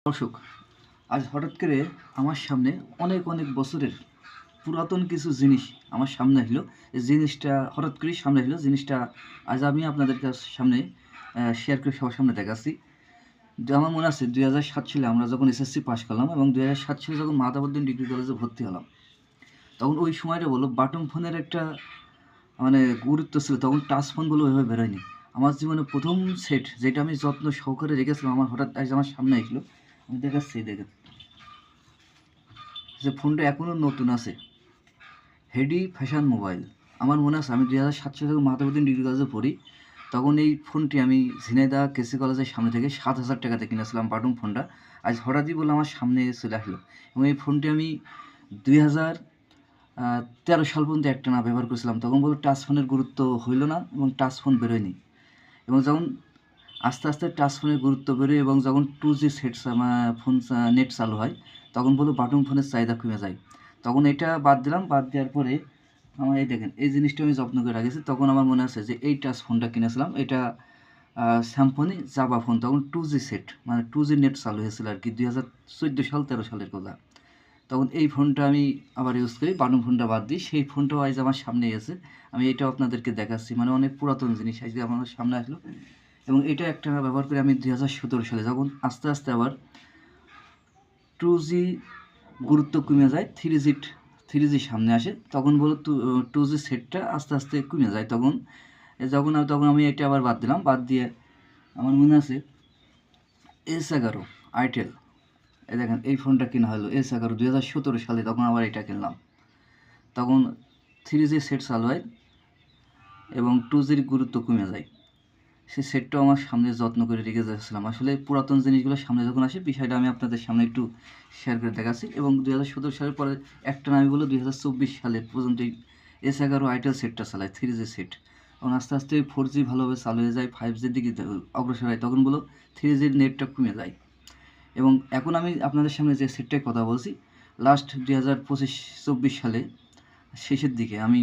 দর্শক, আজ হঠাৎ করে আমার সামনে অনেক অনেক বছরের পুরাতন কিছু জিনিস আমার সামনে আসলো। এই জিনিসটা হঠাৎ করেই সামনে আসলো। জিনিসটা আজ আমি আপনাদের সামনে শেয়ার করে সবার সামনে দেখাচ্ছি। আমার মনে আছে 2007 সালে আমরা যখন এসএসসি পাস করলাম এবং 2007 সালে যখন মাহতাবউদ্দিন ডিগ্রি কলেজে ভর্তি হলাম, তখন ওই সময়টা বলো বাটন ফোনের একটা গুরুত্ব ছিল। তখন টাচ ফোনগুলো ওইভাবে বেরোয়নি। আমার জীবনে প্রথম সেট যেটা আমি যত্ন সহকারে রেখেছিলাম, আমার হঠাৎ আজ আমার সামনে আসলো। আমি দেখাচ্ছি, দেখেন যে ফোনটা এখনও নতুন আছে। হেডি ফ্যাশন মোবাইল। আমার মনে আছে আমি 2007 সালে যখন মাহতাবউদ্দিন ডিগ্রি কলেজে পড়ি, তখন এই ফোনটি আমি ঝিনাইদহ কেসি কলেজের সামনে থেকে 7,000 টাকাতে কিনেছিলাম বাটন ফোনটা। আজ হঠাৎই বলে আমার সামনে চলে আসলো এবং এই ফোনটি আমি 2013 সাল পর্যন্ত একটানা ব্যবহার করেছিলাম। তখন বলে টাচ ফোনের গুরুত্ব হইল না এবং টাচ ফোন বেরোয়নি। এবং যখন আস্তে আস্তে টাচ ফোনের গুরুত্ব বেরোয় এবং যখন 2G সেট ফোন নেট চালু হয়, তখন বলে বাটন ফোনের চাহিদা কমে যায়। তখন এটা বাদ দিলাম। বাদ দেওয়ার পরে আমার এই দেখেন এই জিনিসটা আমি যত্ন করে রাখেছি। তখন আমার মনে আছে যে এই টাচ ফোনটা কিনেছিলাম, এটা স্যামসংই জাভা ফোন। তখন 2G সেট 2G নেট চালু হয়েছিল আর কি, 2014 সাল 13 সালের কথা। তখন এই ফোনটা আমি আবার ইউজ করি, বাটন ফোনটা বাদ দিই। সেই ফোনটাও আজ আমার সামনে এসে আমি এটাও আপনাদেরকে দেখাচ্ছি। অনেক পুরাতন জিনিস আজকে আমার সামনে আসলো এবং এটা একটানা ব্যবহার করে আমি 2017 সালে যখন আস্তে আস্তে আবার 2G গুরুত্ব কমে যায়, 3G সামনে আসে, তখন বলো 2G সেটটা আস্তে আস্তে কমে যায়। তখন আমি এটা আবার বাদ দিলাম। বাদ দিয়ে আমার মনে আছে S11 আইটেল, এই দেখেন এই ফোনটা কেনা হলো S11 2017 সালে। তখন আবার এটা কিনলাম। তখন 3G সেট চালু হয় এবং 2Gর গুরুত্ব কমে যায়। সেই সেটটাও আমার সামনে যত্ন করে রেখে যাচ্ছিলাম। আসলে পুরাতন জিনিসগুলো সামনে যখন আসে, বিষয়টা আমি আপনাদের সামনে একটু শেয়ার করে দেখাচ্ছি। এবং 2017 সালের পরে একটানা আমি বলবো 2024 সালে পর্যন্ত এই S11 আইটেল সেটটা চালায়, 3G সেট। এবং আস্তে আস্তে 4G ভালোভাবে চালু হয়ে যায়, 5Gর দিকে অগ্রসর হয়, তখন বলো 3Gর নেটটা কমে যায়। এবং এখন আমি আপনাদের সামনে যে সেটটার কথা বলছি, লাস্ট 2025-24 সালে শেষের দিকে আমি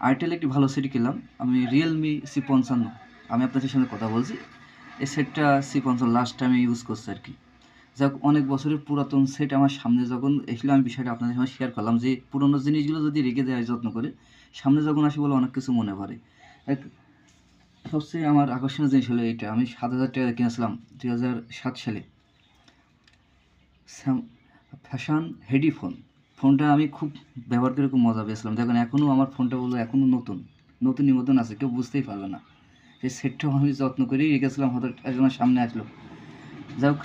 আইটেল একটি ভালো সেট কিনলাম। আমি রিয়েলমি C55, আমি আপনাদের সঙ্গে কথা বলছি। এই সেটটা C55 লাস্ট টাইমে ইউজ করছি আর কি। যাক, অনেক বছরের পুরাতন সেট আমার সামনে যখন এসলো, আমি বিষয়টা আপনাদের সঙ্গে শেয়ার করলাম যে পুরোনো জিনিসগুলো যদি রেখে দেওয়া যত্ন করে, সামনে যখন আসে বলে অনেক কিছু মনে পড়ে। এক সবচেয়ে আমার আকর্ষণীয় জিনিস হলো এইটা। আমি 7,000 টাকা কিনেছিলাম 2007 সালে ফ্যাশন হেডি ফোন। ফোনটা আমি খুব ব্যবহার করে খুব মজা পেয়েছিলাম। দেখুন এখনও আমার ফোনটা বললো এখনও নতুনই মতন আছে, কেউ বুঝতেই পারবে না। সেই সেটটাও আমি যত্ন করেই রেখেছিলাম, হঠাৎ একজনের সামনে আসলো। যাই হোক,